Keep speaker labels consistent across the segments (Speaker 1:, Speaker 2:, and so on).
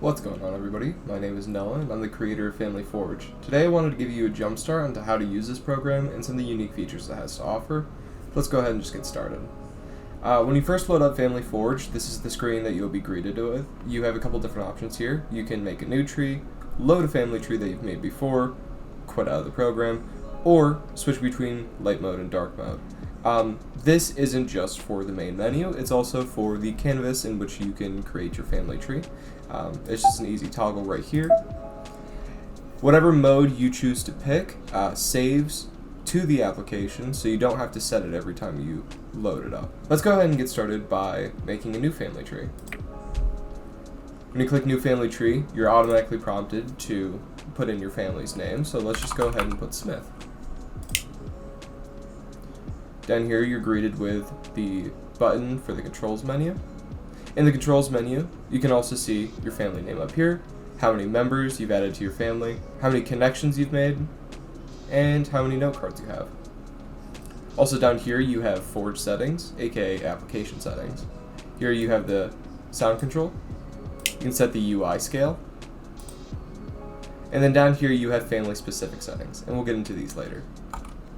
Speaker 1: What's going on, everybody? My name is Noah and I'm the creator of Family Forge. Today I wanted to give you a jump start onto how to use this program and some of the unique features it has to offer. Let's go ahead and just get started. When you first load up Family Forge, this is the screen that you'll be greeted with. You have a couple different options here. You can make a new tree, load a family tree that you've made before, quit out of the program, or switch between light mode and dark mode. This isn't just for the main menu, it's also for the canvas in which you can create your family tree. It's just an easy toggle right here. Whatever mode you choose to pick saves to the application, so you don't have to set it every time you load it up. Let's go ahead and get started by making a new family tree. When you click New Family Tree, you're automatically prompted to put in your family's name, so let's just go ahead and put Smith. Down here, you're greeted with the button for the controls menu. In the controls menu, you can also see your family name up here, how many members you've added to your family, how many connections you've made, and how many note cards you have. Also down here, you have Forge settings, aka application settings. Here you have the sound control. You can set the UI scale. And then down here, you have family specific settings, and we'll get into these later.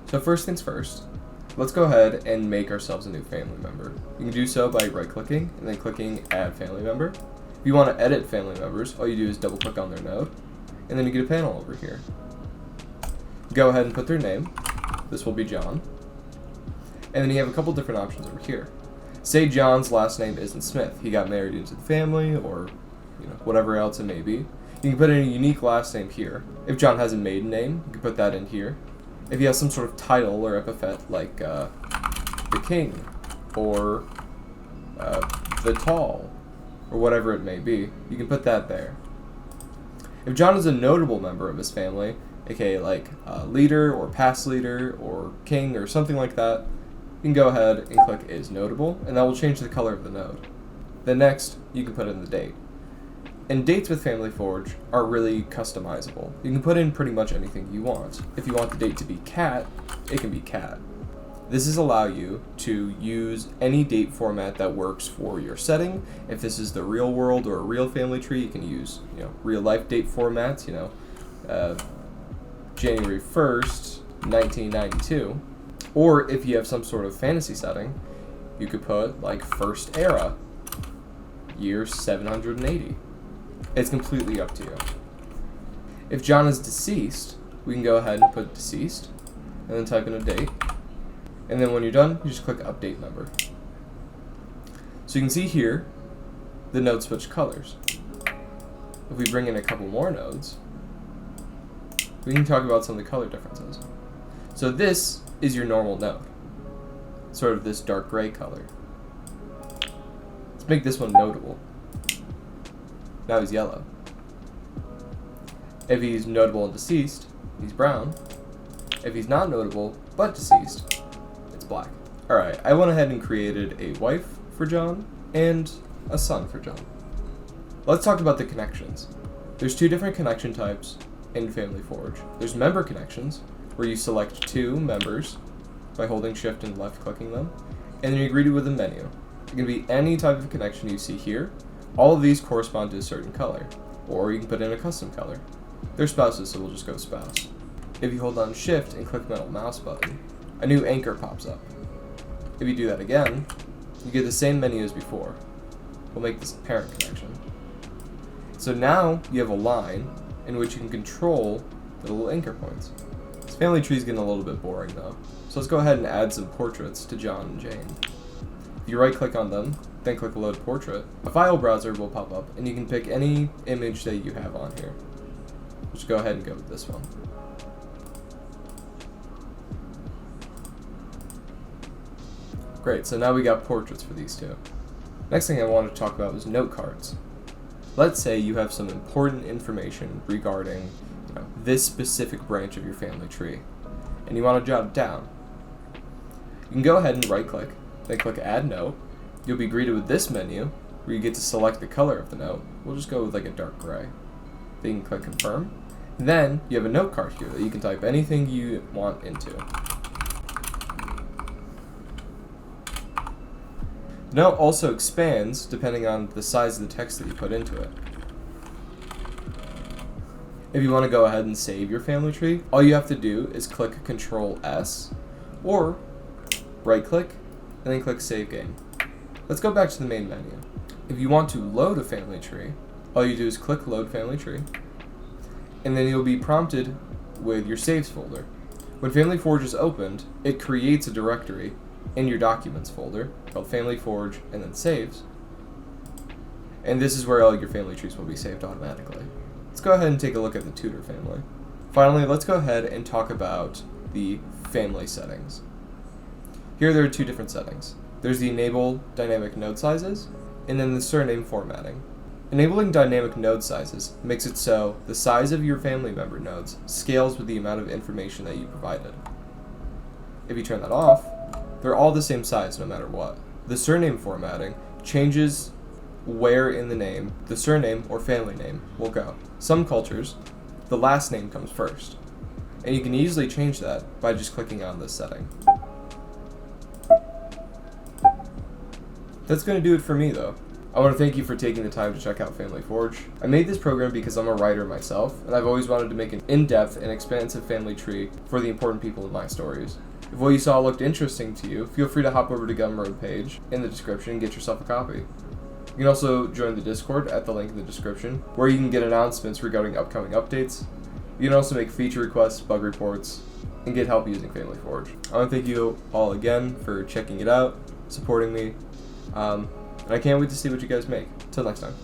Speaker 1: So first things first, let's go ahead and make ourselves a new family member. You can do so by right-clicking and then clicking Add Family Member. If you want to edit family members, all you do is double-click on their node, and then you get a panel over here. Go ahead and put their name. This will be John. And then you have a couple different options over here. Say John's last name isn't Smith. He got married into the family, or whatever else it may be. You can put in a unique last name here. If John has a maiden name, you can put that in here. If he has some sort of title or epithet like the King or the Tall or whatever it may be, you can put that there. If John is a notable member of his family, aka like leader or past leader or king or something like that, you can go ahead and click Is Notable, and that will change the color of the node. Then next, you can put in the date. And dates with Family Forge are really customizable. You can put in pretty much anything you want. If you want the date to be cat, it can be cat. This is allow you to use any date format that works for your setting. If this is the real world or a real family tree, you can use real life date formats, January 1st, 1992. Or if you have some sort of fantasy setting, you could put like First Era, year 780. It's completely up to you. If John is deceased, we can go ahead and put deceased, and then type in a date. And then when you're done, you just click Update Member. So you can see here, the nodes switch colors. If we bring in a couple more nodes, we can talk about some of the color differences. So this is your normal node, sort of this dark gray color. Let's make this one notable. Now he's yellow. If he's notable and deceased, he's brown. If he's not notable but deceased, it's black. Alright, I went ahead and created a wife for John and a son for John. Let's talk about the connections. There's two different connection types in Family Forge. There's member connections, where you select two members by holding shift and left clicking them, and then you're greeted with a menu. It can be any type of connection you see here. All of these correspond to a certain color, or you can put in a custom color. They're spouses, so we'll just go spouse. If you hold down shift and click middle mouse button, a new anchor pops up. If you do that again, you get the same menu as before. We'll make this a parent connection. So now you have a line in which you can control the little anchor points. This family tree is getting a little bit boring though, so let's go ahead and add some portraits to John and Jane. If you right click on them, then click Load Portrait, a file browser will pop up and you can pick any image that you have on here. Just go ahead and go with this one. Great, so now we got portraits for these two. Next thing I wanted to talk about was note cards. Let's say you have some important information regarding this specific branch of your family tree, and you want to jot it down. You can go ahead and right click, then click Add Note. You'll be greeted with this menu where you get to select the color of the note. We'll just go with like a dark gray. Then you can click Confirm. Then you have a note card here that you can type anything you want into. The note also expands depending on the size of the text that you put into it. If you want to go ahead and save your family tree, all you have to do is click Control S or right click and then click Save Game. Let's go back to the main menu. If you want to load a family tree, all you do is click Load Family Tree, and then you'll be prompted with your Saves folder. When Family Forge is opened, it creates a directory in your Documents folder called Family Forge and then Saves, and this is where all your family trees will be saved automatically. Let's go ahead and take a look at the tutor family. Finally, let's go ahead and talk about the family settings. Here there are two different settings. There's the Enable Dynamic Node Sizes, and then the Surname Formatting. Enabling dynamic node sizes makes it so the size of your family member nodes scales with the amount of information that you provided. If you turn that off, they're all the same size no matter what. The Surname Formatting changes where in the name the surname or family name will go. Some cultures, the last name comes first, and you can easily change that by just clicking on this setting. That's going to do it for me though. I want to thank you for taking the time to check out Family Forge. I made this program because I'm a writer myself, and I've always wanted to make an in-depth and expansive family tree for the important people in my stories. If what you saw looked interesting to you, feel free to hop over to Gumroad page in the description and get yourself a copy. You can also join the Discord at the link in the description, where you can get announcements regarding upcoming updates. You can also make feature requests, bug reports, and get help using Family Forge. I want to thank you all again for checking it out, supporting me, and I can't wait to see what you guys make. Till next time.